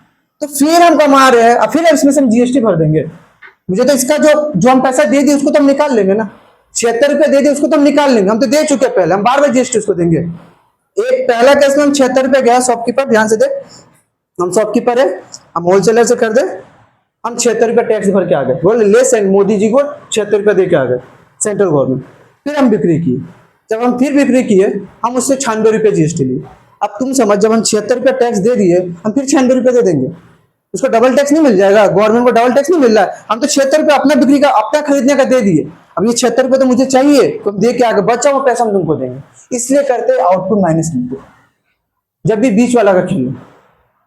तो फिर हम कमा रहे हैं, फिर इसमें से हम जीएसटी भर देंगे। मुझे तो इसका जो हम पैसा दे दिए उसको तो हम निकाल लेंगे ना, 76 रुपया दे दिए उसको तो हम निकाल लेंगे, हम तो दे चुके हैं पहले, हम बार बार जीएसटी उसको देंगे। एक पहला केस में हम 76 रुपया गया शॉपकीपर, ध्यान से दे, हम शॉपकीपर है, हम होलसेलर से कर दे, हम 76 रुपया टैक्स भर के आ गए, बोले ले मोदी जी को 76 रुपया दे के आ गए सेंट्रल गवर्नमेंट। फिर हम बिक्री किए, जब हम फिर बिक्री किए, हम उससे 96 रुपये जीएसटी लिए। अब तुम समझ, जब हम 76 रुपया टैक्स दे दिए, हम फिर 96 रुपये दे देंगे, उसको डबल टैक्स नहीं मिल जाएगा, गवर्नमेंट को डबल टैक्स नहीं मिल रहा है। हम तो 76 रुपये अपना बिक्री का अपना खरीदने का दे दिए, अब ये 76 रुपये तो मुझे चाहिए, तुम दे के आगे बचा हुआ पैसा हम तुमको देंगे, इसलिए करते आउटपुट माइनस इनपुट। जब भी बीच वाला का खेले,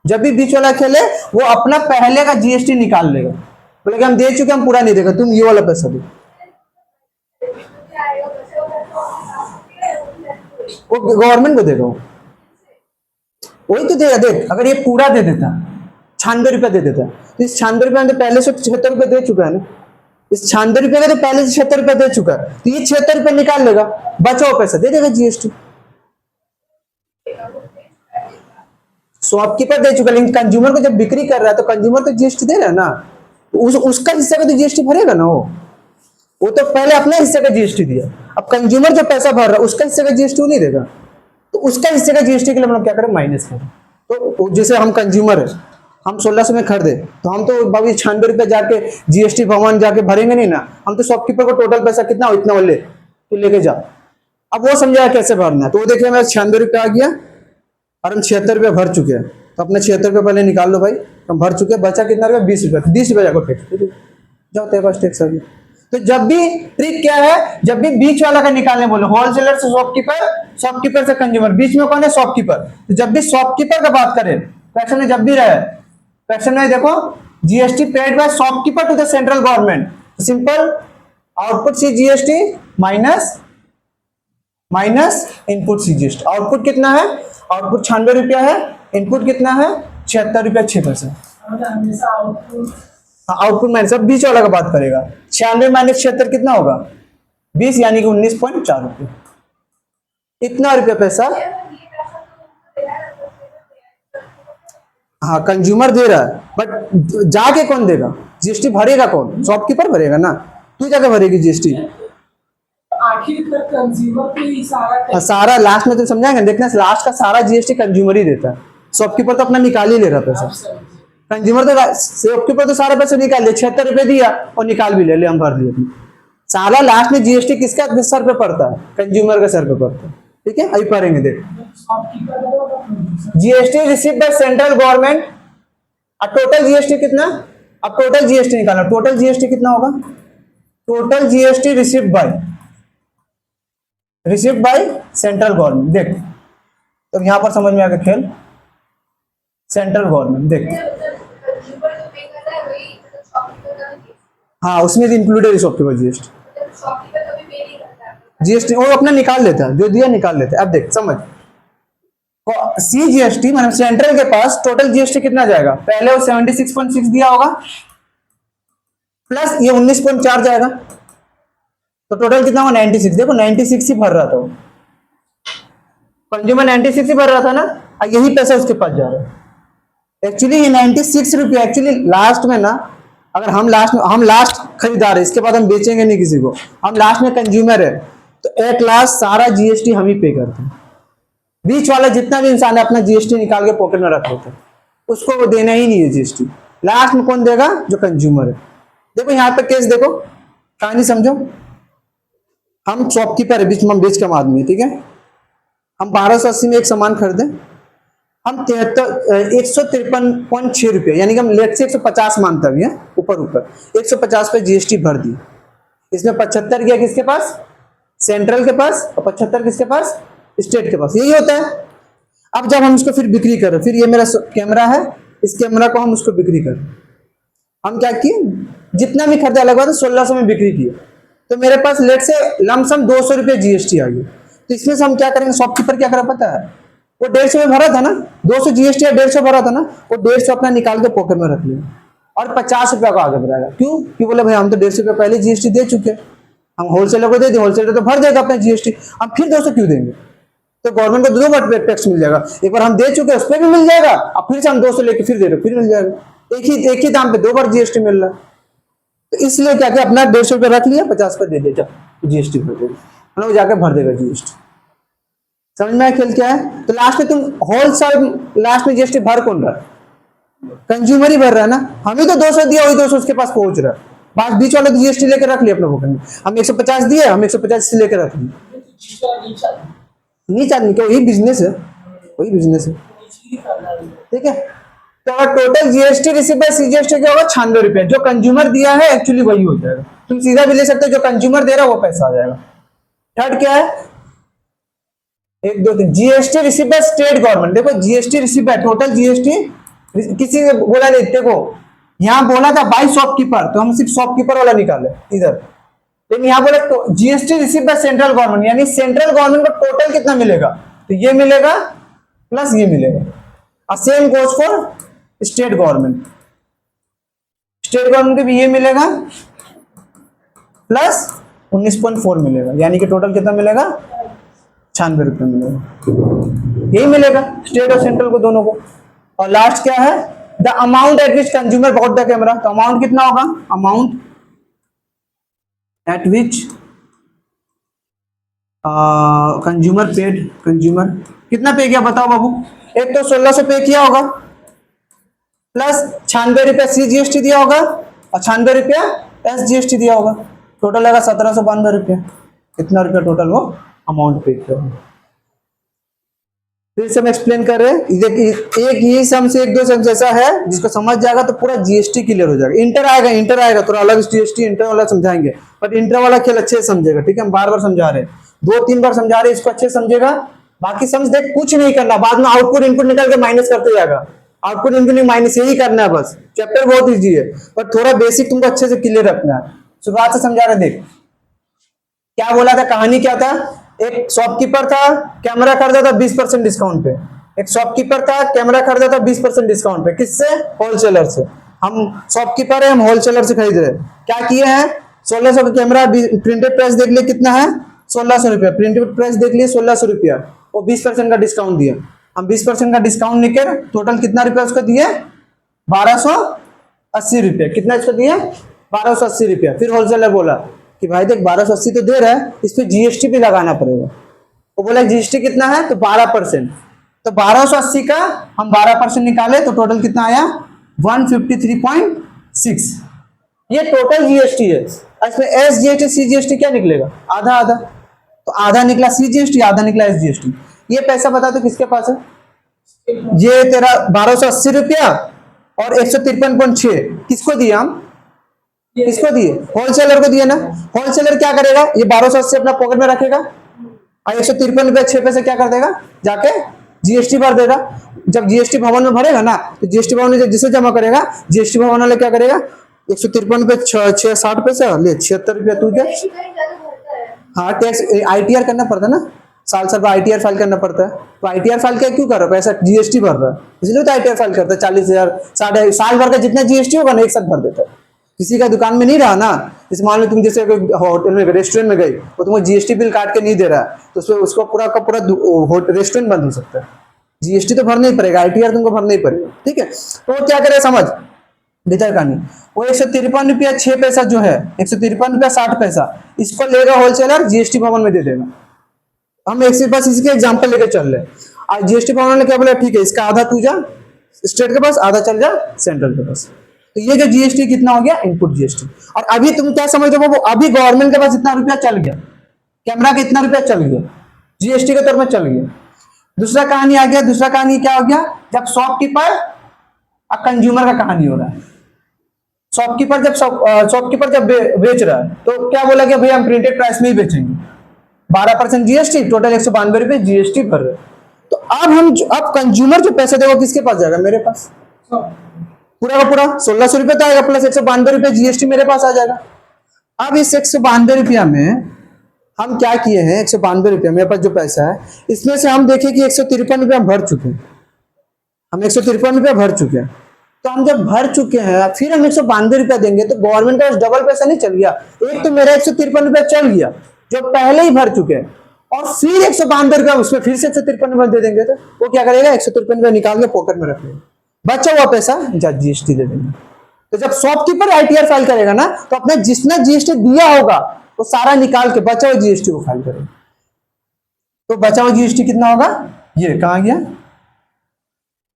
जब भी बीच वाला खेले वो अपना पहले का जीएसटी निकाल लेगा, बोलेगा हम दे चुके हम पूरा नहीं देगा, तुम ये वाला पैसा दो, वो गवर्नमेंट को देगा, वही तो देगा। देख अगर ये पूरा दे देता 96 रुपया दे देता, तो इस 96 रुपये में तो पहले से 76 रुपये दे चुका है ना, इस 96 रुपये का तो पहले से 76 रुपये दे चुका है, तो ये 76 रुपये निकाल लेगा, बचा हुआ पैसा दे देगा जीएसटी। शॉपकीपर दे चुका, लेकिन कंज्यूमर को जब बिक्री कर रहा है तो कंज्यूमर तो जीएसटी दे रहा है ना, तो उसका हिस्सा का तो जीएसटी भरेगा ना, वो तो पहले अपने हिस्से का जीएसटी दिया, अब कंज्यूमर जो पैसा भर रहा है उसका हिस्से का जीएसटी नहीं देगा, तो उसका हिस्से का जीएसटी के लिए हम लोग क्या करें, माइनस करें। तो जैसे हम कंज्यूमर है, हम 1600 में खरीदे, तो हम तो भाई 96 रुपये जाके जीएसटी भवन जाके भरेंगे नहीं ना, हम तो शॉपकीपर को टोटल पैसा कितना हो इतना वो ले, तो लेके जा, अब वो समझाया कैसे भरना है। तो वो देखिए मेरा 96 रुपये आ गया और हम 76 रुपये भर चुके हैं, तो अपने 76 रुपये पहले निकाल लो भाई, हम भर चुके हैं, बचा कितना रुपया 20 रुपये, 20 रुपये जाकर टैक्स जाओ, तेरे पास टैक्स आ गया। तो जब भी ट्रिक क्या है, जब भी बीच वाला का निकालने बोले, होलसेलर से शॉपकीपर, शॉपकीपर से कंज्यूमर, बीच में कौन है, शॉपकीपर, तो जब भी शॉपकीपर का बात करें क्वेश्चन में, जब भी रहे क्वेश्चन में देखो GST paid by shopkeeper to the central government, simple output C GST minus minus input C GST. Output कितना है, आउटपुट 96 रुपया है, इनपुट कितना है 76 रुपया 6 पैसे। आउटपुट माइनस, अब बीच वाला का बात करेगा, 96 माइनस 76 कितना होगा 20, यानी कि 19.4 रुपये, इतना रुपया पैसा हाँ कंज्यूमर दे रहा है, बट जाके कौन देगा, जीएसटी भरेगा कौन, शॉपकीपर भरेगा ना, तू जाके भरेगी जीएसटी, आखिर तक कंज्यूमर पे ही सारा सारा लास्ट में तो समझाएंगे, देखना लास्ट का सारा जीएसटी कंज्यूमर ही देता है, शॉपकीपर तो अपना निकाल ही ले रहा पैसा, कंज्यूमर तो शॉपकीपर तो सारा पैसा निकाल लिया, 76 रुपये दिया और निकाल भी ले हम भर दिए, सारा लास्ट में जीएसटी किसका सर पे पड़ता है, कंज्यूमर का सर पे पड़ता है, ठीक है। अभी पढ़ेंगे, देख GST received by central government, अब टोटल जीएसटी कितना, अब टोटल जीएसटी निकालना, टोटल जीएसटी कितना होगा, total GST received by central government, देख तो यहां पर समझ में आ गया खेल, सेंट्रल गवर्नमेंट देख, हाँ उसमें इंक्लूडेड है शॉपकीपर जीएसटी, जीएसटी वो अपना निकाल लेता है, जो दिया निकाल लेता है। अब देख समझ, सी जीएसटी मतलब सेंट्रल के पास टोटल जीएसटी कितना जाएगा, पहले वो 76.6 दिया होगा प्लस ये 19.4 जाएगा, तो टोटल कितना होगा 96, देखो 96 ही भर रहा था वो कंज्यूमर, 96 ही भर रहा था ना, और यही पैसा उसके पास जा रहा है। एक्चुअली ये 96 रुपये एक्चुअली लास्ट में ना, अगर हम लास्ट खरीदार है, इसके बाद हम बेचेंगे नहीं किसी को, हम लास्ट में कंज्यूमर है, तो एट लास्ट सारा जीएसटी हम ही पे करते हैं, बीच वाला जितना भी इंसान है अपना जीएसटी निकाल के पॉकेट में रख लेते हैं, उसको वो देना ही नहीं है जीएसटी, लास्ट में कौन देगा, जो कंज्यूमर है। देखो यहाँ पे केस देखो, कहानी समझो, हम शॉपकीपर है, बीच में हम बेच कम आदमी है, ठीक है, हम 1280 में एक सामान खरीदे, हम 153.6 रुपये, यानी कि हम लेट से 150 मानता भी है, ऊपर 150 पे जीएसटी भर दी, इसमें 75 गया किसके पास, सेंट्रल के पास, और 75 किसके पास, स्टेट के पास, यही होता है। अब जब हम इसको फिर बिक्री करें, फिर ये मेरा कैमरा है, इस कैमरा को हम उसको बिक्री करें, हम क्या किए, जितना भी खरीदा अलग बात है, 1600 में बिक्री किए, तो मेरे पास लेट से लमसम 200 रुपये जीएसटी आ गई, तो इसमें से हम क्या करेंगे, शॉपकीपर क्या करा पता है, वो 150 में भरा था ना, 200 जीएसटी या 150 भरा था ना, वो 150 अपना निकाल के पॉकेट में रख लिया और 50 रुपया को आगे बढ़ाएगा, क्यों बोले भाई हम तो 150 रुपये पहले जीएसटी दे चुके हैं, हम होलसेलर को दे दें, होलसेलर तो भर देगा अपना जीएसटी, हम फिर 200 क्यों देंगे, तो गवर्नमेंट को 2 बार टैक्स मिल जाएगा, एक बार हम दे चुके हैं उस पर भी मिल जाएगा, अब फिर से हम 200 लेके फिर दे रहे फिर मिल जाएगा, एक ही दाम पे 2 बार जीएसटी मिल रहा है, तो इसलिए क्या किया, अपना 150 रुपये रख लिया, 50 रुपये दे दिया जीएसटी भर देगा, मतलब जाके भर देगा जीएसटी। समझ में खेल क्या है, तो लास्ट में तुम होलसेल लास्ट में जीएसटी भर कौन रहा है, कंज्यूमर ही भर रहा है ना, हम ही तो 200 दिया, वही 200 उसके पास पहुंच रहा है, बात बीच वाले तो जीएसटी लेकर रख लिया अपने पॉकेट में, हम 150 दिए, हम 150 से लेकर रख लिए, नीच आदमी क्या, वही बिजनेस है, ठीक है। तो अगर total GST receive bye CGST क्या होगा 96 रुपया, जो कंज्यूमर दिया है एक्चुअली वही हो जाएगा। तुम सीधा भी ले सकते हो, जो कंज्यूमर दे रहा है वो पैसा आ जाएगा। थर्ड क्या है, 1 2 3 GST receive by state government. देखो GST receive by, total GST किसी ने बोला नहीं, देखो यहां बोला था बाय शॉपकीपर, तो हम सिर्फ शॉपकीपर वाला निकाले इधर, लेकिन यहां बोला तो GST receive by central government, यानी सेंट्रल गवर्नमेंट को टोटल कितना मिलेगा, तो ये मिलेगा प्लस ये मिलेगा। और same goes for state government, state government को भी ये मिलेगा प्लस 19.4 मिलेगा, यानी कि टोटल कितना मिलेगा 96 रुपये मिलेगा। यही मिलेगा स्टेट और सेंट्रल को दोनों को। और लास्ट क्या है, the amount at which consumer bought the camera, तो अमाउंट कितना होगा, amount at which consumer paid, consumer कितना पे किया बताओ बाबू, एक तो 1600 पे किया होगा प्लस 96 रुपया सीजीएसटी दिया होगा और 96 रुपया एसजीएसटी दिया होगा, टोटल लगा 1792 रुपया। कितना रुपया टोटल वो अमाउंट पे किया होगा। फिर से हम एक्सप्लेन कर रहे हैं, एक ही सम से 1 2 सम ऐसा है जिसको समझ जाएगा तो पूरा जीएसटी क्लियर हो जाएगा। इंटर आएगा थोड़ा अलग जीएसटी इंटर वाला समझाएंगे, बट इंटर वाला खेल अच्छे से समझेगा, ठीक है। हम बार बार समझा रहे हैं, 2 3 बार समझा रहे हैं, इसको अच्छे से समझेगा। बाकी समझ देख कुछ नहीं करना, बाद में आउटपुट इनपुट निकाल के माइनस करते जाएगा, आउटपुट इनपुट माइनस यही करना है बस। चैप्टर बहुत इजी है, पर थोड़ा बेसिक तुमको अच्छे से क्लियर रखना है। शुरुआत से समझा रहे, देख क्या बोला था, कहानी क्या था, एक शॉपकीपर था, कैमरा खरीदा था 20% डिस्काउंट पे। एक शॉपकीपर था, कैमरा खरीदा था 20% डिस्काउंट पे, किससे, होलसेलर से। हम शॉपकीपर है, हम होलसेलर से खरीद रहे। क्या किए हैं, 1600 का कैमरा, प्रिंटेड प्राइस देख लिए कितना है 1600 रुपया, प्रिंटेड प्राइस देख लिए 1600 रुपया, और 20% का डिस्काउंट दिया। हम 20% का डिस्काउंट लेकर टोटल कितना रुपया उसको दिए, 1280 रुपया। कितना इसको दिए, 1280 रुपया। फिर होलसेलर बोला कि भाई देख 1280 तो दे रहा है, इस पे जीएसटी भी लगाना पड़ेगा। वो बोला जीएसटी कितना है, तो 12%। तो 1280 का हम 12% निकाले तो टोटल कितना आया 153.6। ये टोटल जीएसटी है। इसमें एसजीएसटी सीजीएसटी क्या निकलेगा, आधा आधा, तो आधा निकला सीजीएसटी, आधा निकला एसजीएसटी। ये पैसा बता दो किसके पास है, ये तेरा 1280 रुपया और 153.6 किसको दिया हम, किसको दिए, होलसेलर को दिए ना। होलसेलर क्या करेगा, ये 1280 अपना पॉकेट में रखेगा और 153 रुपया 6 पैसे क्या कर देगा, जाके जीएसटी भर देगा। जब जीएसटी भवन में भरेगा ना, तो जीएसटी भवन में जिसे जमा करेगा, जीएसटी भवन वाले क्या करेगा, 153 रुपये 60 पैसा ले, 76 रुपया तू क्या, हाँ टैक्स आईटीआर करना पड़ता है ना, साल साल आईटीआर फाइल करना पड़ता है। तो आईटीआर फाइल क्या क्यों कर रहा है, पैसा जीएसटी भर रहा है, इसलिए तो आईटीआर फाइल करता है। 40,000 साल भर का जितना जीएसटी होगा ना एक साथ भर देता है। किसी का दुकान में नहीं रहा ना, इस मान लो तुम जैसे होटल में रेस्टोरेंट में गई, वो तुमको जीएसटी बिल काट के नहीं दे रहा है, तो उसको पूरा का पूरा रेस्टोरेंट बंद हो सकता है। जीएसटी तो भरना ही पड़ेगा, आईटीआर तुमको भरना ही पड़ेगा, ठीक है। तो वो क्या करे समझ, भीतर कहानी, वो 153 रुपया 6 पैसा जो है, 153 रुपया 60 पैसा, इसको लेगा होलसेलर, जीएसटी भवन में दे देगा। हम एक से बस इसके एग्जाम्पल लेके चल रहे। आज जीएसटी भवन ने क्या बोला, ठीक है इसका आधा तू जा स्टेट के पास, आधा चल जा सेंट्रल के पास। तो ये जो जीएसटी कितना हो गया, इनपुट जीएसटी। और अभी तुम क्या समझ रहे हो, अभी गवर्नमेंट के पास इतना रुपया चल गया, कैमरा का इतना रुपया चल गया, जीएसटी के तौर में चल गया। दूसरा कहानी आ गया, दूसरा कहानी क्या हो गया, जब शॉपकीपर और कंज्यूमर का कहानी हो रहा है। शॉपकीपर जब बेच रहा है तो क्या बोला कि भैया हम प्रिंटेड प्राइस में ही बेचेंगे, 12% जीएसटी, टोटल 192 रुपये जीएसटी भर रहे। तो अब कंज्यूमर जो पैसे देगा किसके पास जाएगा, मेरे पास, पूरा का पूरा 1600 रुपये तो आएगा, प्लस 192 रुपये जीएसटी मेरे पास आ जाएगा। अब इस 192 रुपया में हम क्या किए हैं, 192 रुपया मेरे पास जो पैसा है, इसमें से हम देखें कि 153 रुपया हम भर चुके हैं, हम 153 रुपया भर चुके हैं। तो हम जब भर चुके हैं फिर हम 192 रुपया देंगे, तो गवर्नमेंट का डबल पैसा नहीं चल गया। एक तो मेरा 153 रुपया चल गया जो पहले ही भर चुके हैं, और फिर 192 रुपया उसमें फिर से 153 रुपया दे देंगे, तो वो क्या करेगा, 153 रुपया निकाल के पॉकेट में रख लेगा, बचा हुआ पैसा जीएसटी दे देंगे। तो जब शॉपकीपर आईटीआर फाइल करेगा ना, तो अपने जिसने जीएसटी दिया होगा वो सारा निकाल के बचा हुआ जीएसटी को फाइल करेगा। तो बचा हुआ जीएसटी कितना होगा, ये कहां गया,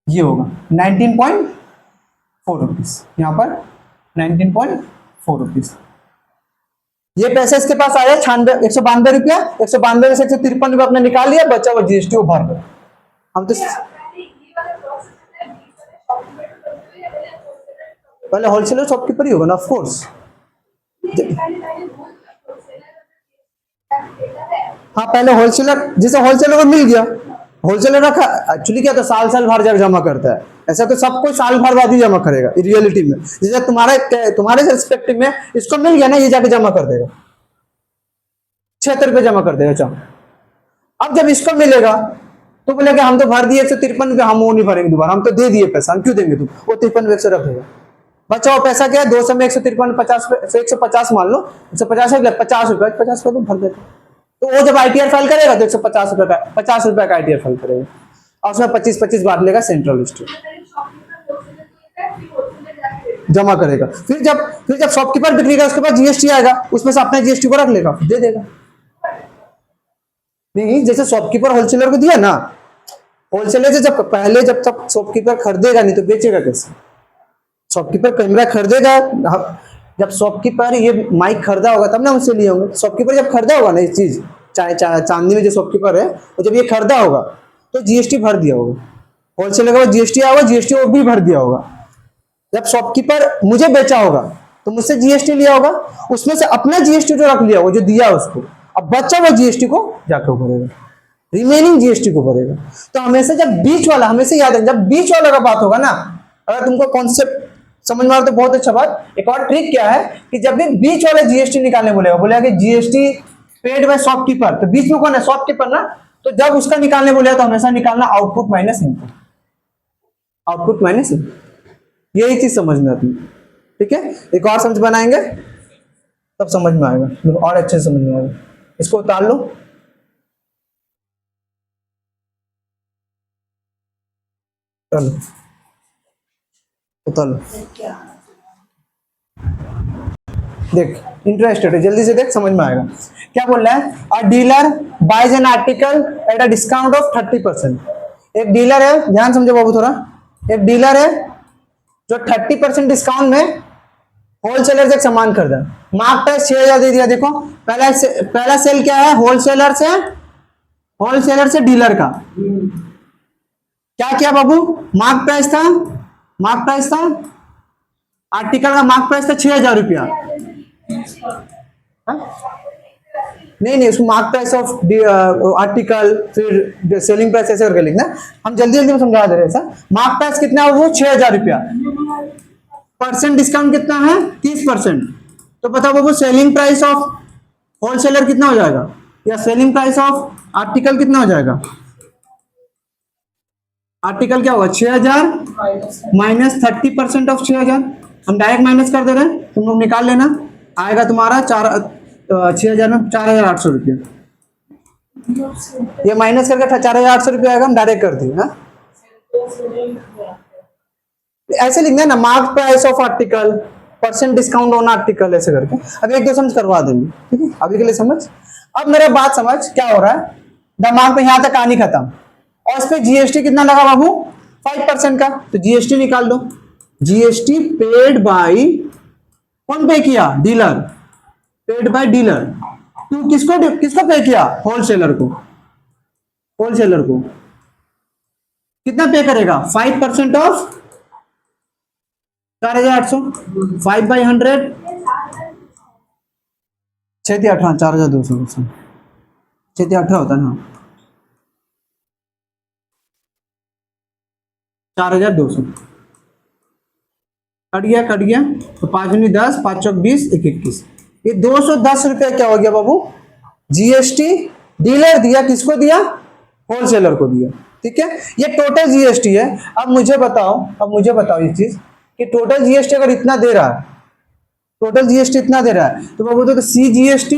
ये होगा 19.4 रुपीज, यहां पर 19.4 रुपीज। ये पैसा इसके पास आया 192 रुपया, 192 से 153 रुपया अपने निकाल लिया, बचा हुआ जीएसटी को भर दो। हम तो पहले होलसेलर शॉपकीपर ही होगा ना, ऑफ कोर्स। हाँ पहले होलसेलर, जैसे होलसेलर को मिल गया, होलसेलर रखा, एक्चुअली क्या तो साल साल भर जब जमा करता है, ऐसा तो सब कोई साल भर बाद ही जमा करेगा रियलिटी में। जैसे तुम्हारे रिस्पेक्टिव में इसको मिल गया ना, ये जाके जमा कर देगा, 76 रुपये जमा कर देगा। चलो अब जब इसको मिलेगा तो बोलेगा हम तो भर दिए 153 रुपये, हम वो नहीं भरेंगे दोबारा, हम तो दे दिए पैसा, हम क्यों देंगे तुम, वो 53 से रखेगा। बचा वो पैसा क्या है, 200 में 153 50 150 मान लो, 150 है, 50 रुपये, 50 रुपये तुम भर देते। तो वो जब ITR फाइल करेगा तो 150 रुपये का, 50 रुपये का ITR फाइल करेगा, और उसमें 25-25 बांट लेगा सेंट्रल स्टोर, जमा करेगा। फिर जब शॉपकीपर बिक्री उसके पास GST आएगा, उसमें से अपने GST को रख लेगा, दे देगा। नहीं, जैसे शॉपकीपर होलसेलर को दिया ना, होलसेलर से जब तक शॉपकीपर खरीदेगा नहीं तो बेचेगा कैसे। शॉपकीपर कैमरा खरीदेगा, जब शॉपकीपर ये माइक खरीदा होगा तब ना मुझसे लिए होंगे। शॉपकीपर जब खरीदा होगा ना, ये चीज चांदनी में जो शॉपकीपर है, वो जब ये खरीदा होगा तो GST भर दिया होगा, होलसेलर का GST आया होगा, GST वो भी भर दिया होगा। जब शॉपकीपर मुझे बेचा होगा तो मुझसे GST लिया होगा, उसमें से अपना GST जो रख लिया होगा, जो दिया उसको, अब बच्चा वो GST को जाकर भरेगा, रिमेनिंग GST को भरेगा। तो हमेशा जब बीच वाला, हमेशा याद है, जब बीच वाला का बात होगा ना, अगर तुमको कॉन्सेप्ट समझ में आ तो बहुत अच्छा बात। एक और ट्रिक क्या है कि जब भी बीच वाला GST निकालने बोलेगा कि GST पेड बाय शॉपकीपर, तो बीच में कौन है, शॉपकीपर ना, तो जब उसका निकालने बोलेगा तो हमेशा निकालना output minus input, output minus input, यही चीज समझ में आती है। ठीक है, एक और समझ बनाएंगे तब समझ में आएगा, और अच्छे से समझ में आएगा। इसको उतार लो, चलो उतार लो, देख इंटरेस्टेड है, जल्दी से देख, समझ में आएगा। क्या बोल रहा है, a dealer buys an article at a discount of 30%। एक डीलर है, ध्यान समझो बाबू थोड़ा, एक डीलर है जो 30% डिस्काउंट में होलसेलर से एक सामान खरीदा, मार्क प्राइस 6000 दे दिया। देखो पहला सेल क्या है, होलसेलर से डीलर का क्या किया बाबू, मार्क प्राइस था आर्टिकल का मार्क प्राइस था 6000 रुपया। नहीं, उसको मार्क प्राइस ऑफ आर्टिकल, फिर सेलिंग प्राइस ऐसे करके लिखना, हम जल्दी में समझा दे रहे हैं। सर मार्क प्राइस कितना है, वो 6000 रुपया, परसेंट डिस्काउंट कितना है, 30%। तो पता बाबू सेलिंग प्राइस ऑफ होलसेलर कितना हो जाएगा, या सेलिंग प्राइस ऑफ आर्टिकल कितना हो जाएगा। आर्टिकल क्या होगा, 6000 माइनस 30% ऑफ 6000, हम डायरेक्ट माइनस कर दे रहे हैं, तुम लोग निकाल लेना, आएगा तुम्हारा 6000 में 4800 रुपया, ये माइनस करके 4800 रुपया आएगा, हम डायरेक्ट कर दिए। हाँ ऐसे लिखना है ना, mark price of article, percent discount on article, ऐसे करके। अब एक दो समझ करवा देंगे, ठीक है, अभी के लिए समझ। अब मेरा बात समझ क्या हो रहा है, दिमाग पे यहां तक कहानी खत्म, और इस पे GST कितना लगा बाबू, 5% का, तो GST निकाल दो। GST पेड बाय, कौन पे किया, डीलर, पेड बाय डीलर, तू किसको पे किया, होलसेलर को कितना पे करेगा, 5% ऑफ 4800, 5/100, 6×8 4200, 6×8 होता है ना, 4200 कट गया, तो 5 दूनी 10, 5 चौक 20, 1 21, ये 210 रुपया क्या हो गया बाबू, GST डीलर दिया, किसको दिया, होलसेलर को दिया। ठीक है, ये टोटल GST है। अब मुझे बताओ ये चीज कि टोटल GST अगर इतना दे रहा है, टोटल GST इतना दे रहा है, तो बाबू तो CGST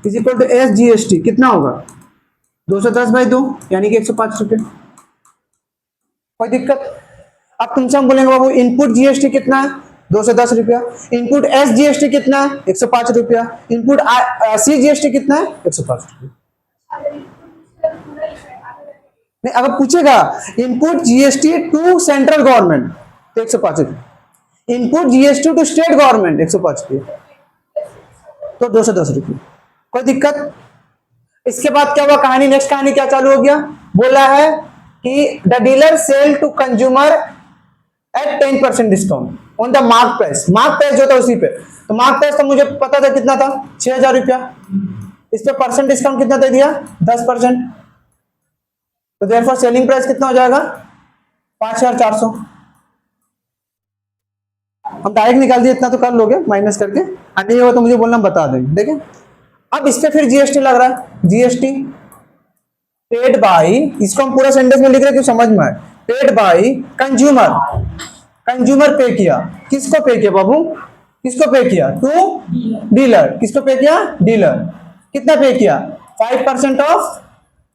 is equal to SGST कितना होगा, 210/2 यानी कि 105 रुपये। कोई दिक्कत। अब तुमसे हम बोलेंगे बाबू इनपुट GST कितना है, 210 रुपया, इनपुट SGST कितना है, 105 रुपया, इनपुट CGST कितना है, 105 रुपया। नहीं, अगर पूछेगा input GST to central government तो 105 रुपये, input GST to state government 105 रुपये, तो 210 रुपये। कोई दिक्कत। इसके बाद क्या हुआ कहानी, नेक्स्ट कहानी क्या चालू हो गया, बोला है कि the dealer sell to consumer at 10% discount. On the mark price, mark price जो था उसी पे। तो मार्क प्राइस तो मुझे पता था कितना था, 6,000 रुपया। इस पे परसेंट डिस्काउंट कितना दे दिया, 10%। तो देयरफॉर सेलिंग प्राइस कितना हो जाएगा, 5,400। हम डायरेक्ट निकाल दिए, इतना तो कर लोगे माइनस करके, नहीं होगा तो मुझे बोलना, बता देंगे। ठीक है, अब इस पे फिर जीएसटी लग रहा है, जीएसटी पेड बाई, इसको हम पूरा सेंटेंस में लिख रहे हैं कि समझ में आए। पेड बाई कंज्यूमर, कंज्यूमर पे किया, किसको पे किया बाबू, किसको पे किया, टू डीलर, किसको पे किया, डीलर। कितना पे किया, 5% ऑफ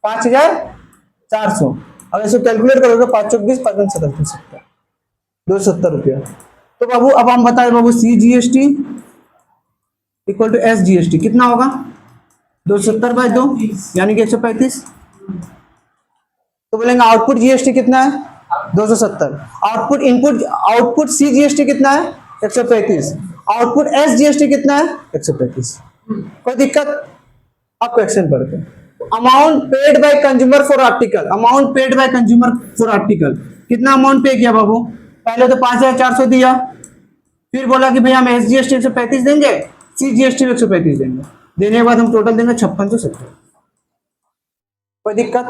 5,400। अब इसको कैलकुलेट करोगे, 5 चौक 20, 5 70, 270 रुपया। तो बाबू अब हम बताए बाबू, C GST equal to S GST कितना होगा, 270/2 यानी कि 135। तो बोलेंगे आउटपुट जीएसटी कितना है, 270। Output input, output C GST कितना है, 135। आउटपुट एस जीएसटी कितना है, 135। कोई दिक्कत, अब क्वेश्चन पढ़ते हैं। Amount paid by consumer for article, amount paid by consumer for article, कितना अमाउंट पे किया बाबू, पहले तो 5,400 दिया, फिर बोला कि भैया हम एस जीएसटी 135 देंगे, सी जीएसटी 135 देंगे, देने के बाद हम टोटल देंगे 5670। कोई दिक्कत।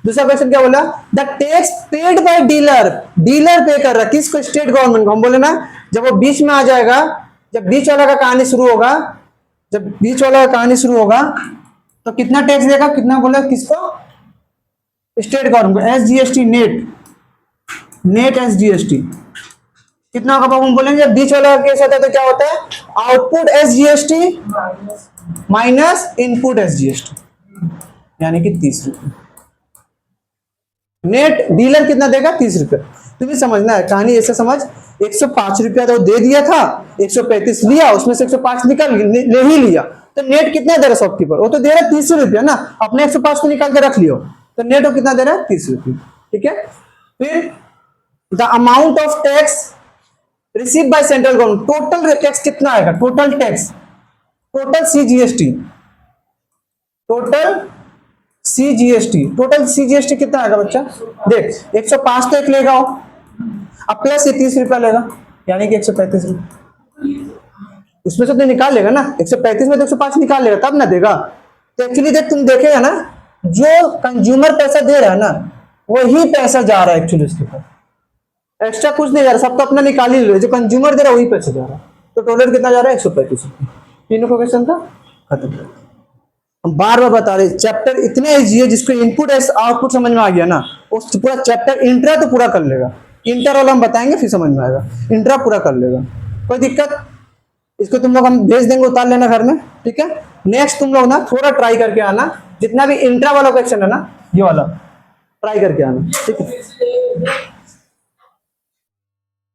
दूसरा क्वेश्चन क्या बोला, the tax paid by dealer, dealer पे कर रहा है किसको, स्टेट गवर्नमेंट को। हम बोले ना, जब वो बीच में आ जाएगा, जब बीच वाला का कहानी शुरू होगा, जब बीच वाला का कहानी शुरू होगा तो कितना टैक्स देगा, कितना बोला, किसको, स्टेट गवर्नमेंट को। S GST net, net S GST कितना होगा बाबू, हम बोलेंगे जब बीच वाला केस होता है तो क्या होता है, output S GST minus input S GST, यानी कि 30 रुपये। नेट डीलर कितना देगा, 30 रुपये। तुम्हें समझना है कहानी, ऐसे समझ, 105 रुपया तो दे दिया था, 135 लिया, उसमें से 105 निकाल ले ही लिया, तो नेट कितना दे रहा शॉपकीपर, वो तो दे रहा 30 रुपया ना, अपने 105 को निकाल के रख लियो, तो नेट वो कितना दे रहा है, 30 रुपये। ठीक है, फिर the amount of tax receive by central government, total tax कितना आएगा, total tax, total CGST, total CGST, total CGST कितना आएगा बच्चा, देख 105 तो एक लेगा, अब प्लस ये 30 रुपया लेगा, यानी कि 135 रुपये। उसमें से तो निकाल लेगा ना, 135 में तो 105 निकाल लेगा, तब ना देगा। तो एक्चुअली देख, तुम देखेगा ना, जो कंज्यूमर पैसा दे रहा है ना, वही पैसा जा रहा है एक्चुअली उसके ऊपर, एक्स्ट्रा कुछ नहीं जा रहा, सब तो अपना निकाल ही ले, जो कंज्यूमर दे रहा है वही पैसा जा रहा है। तो टोटल कितना जा रहा है, 135 रुपये। तीनों का क्वेश्चन था खत्म। हम बार बार बता रहे, चैप्टर इतने इजी है, जिसको इनपुट आउटपुट समझ में आ गया ना, उस पूरा चैप्टर इंट्रा तो पूरा कर लेगा, इंटर वाला हम बताएंगे फिर समझ में आएगा, इंट्रा पूरा कर लेगा। कोई दिक्कत, इसको तुम लोग हम भेज देंगे, उतार लेना घर में। ठीक है, नेक्स्ट तुम लोग ना थोड़ा ट्राई करके आना, जितना भी इंट्रा वाला क्वेश्चन है ना, ये वाला ट्राई करके आना। ठीक है,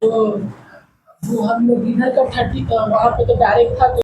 वो हम लोग इधर का 30 वहाँ पे तो डायरेक्ट था।